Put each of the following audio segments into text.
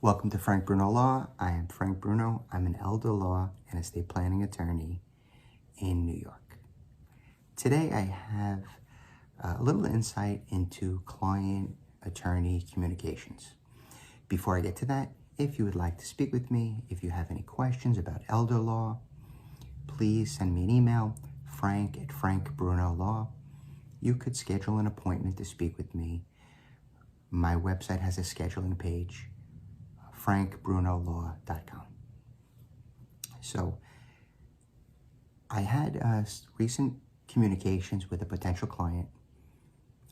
Welcome to Frank Bruno Law. I am Frank Bruno. I'm an elder law and estate planning attorney in New York. Today I have a little insight into client-attorney communications. Before I get to that, if you would like to speak with me, if you have any questions about elder law, please send me an email, frank@frankbrunolaw. You could schedule an appointment to speak with me. My website has a scheduling page, frankbrunolaw.com. So I had recent communications with a potential client.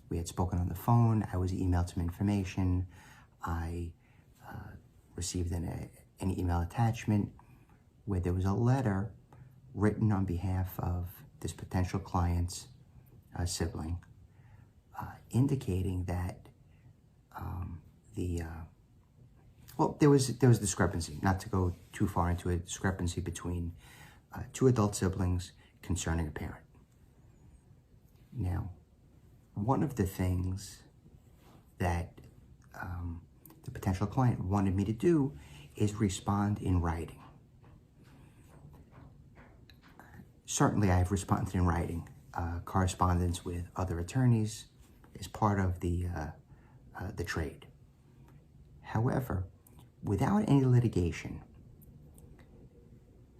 We had spoken on the phone. I was emailed some information. I received an email attachment where there was a letter written on behalf of this potential client's sibling, indicating that there was discrepancy, not to go too far into a discrepancy between two adult siblings concerning a parent. Now, one of the things that the potential client wanted me to do is respond in writing. Certainly, I've responded in writing. Correspondence with other attorneys is part of the trade. However, without any litigation,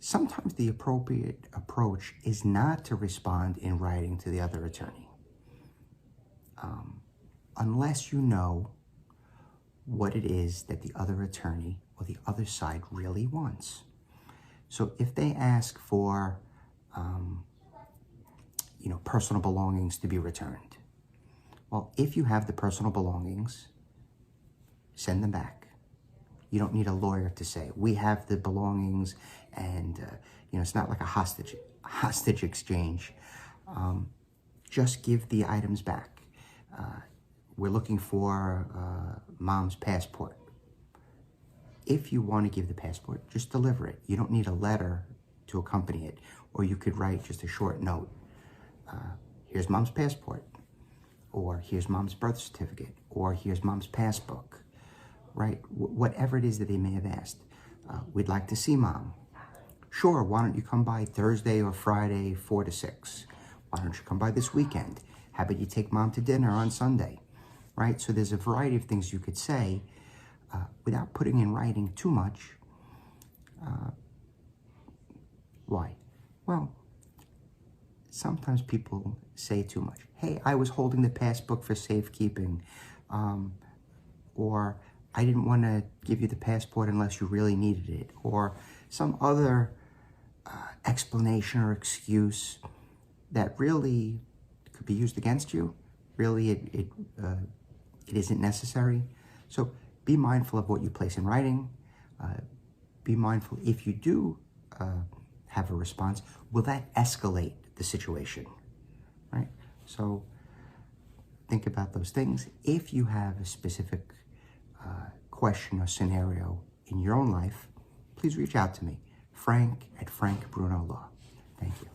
sometimes the appropriate approach is not to respond in writing to the other attorney, unless you know what it is that the other attorney or the other side really wants. So if they ask for personal belongings to be returned, well, if you have the personal belongings, send them back. You don't need a lawyer to say, we have the belongings, and it's not like a hostage exchange. Just give the items back. We're looking for mom's passport. If you want to give the passport, just deliver it. You don't need a letter to accompany it, or you could write just a short note. Here's mom's passport, or here's mom's birth certificate, or here's mom's passbook, right? Whatever it is that they may have asked. We'd like to see mom. Sure, why don't you come by Thursday or Friday, 4 to 6? Why don't you come by this weekend? How about you take mom to dinner on Sunday, right? So there's a variety of things you could say without putting in writing too much. Why? Well, sometimes people say too much. Hey, I was holding the passbook for safekeeping, or I didn't want to give you the passport unless you really needed it, or some other explanation or excuse that really could be used against you. Really, it isn't necessary. So be mindful of what you place in writing. Be mindful if you do have a response, will that escalate the situation, right? So think about those things. If you have a specific question or scenario in your own life, please reach out to me, frank@frankbrunolaw. Thank you.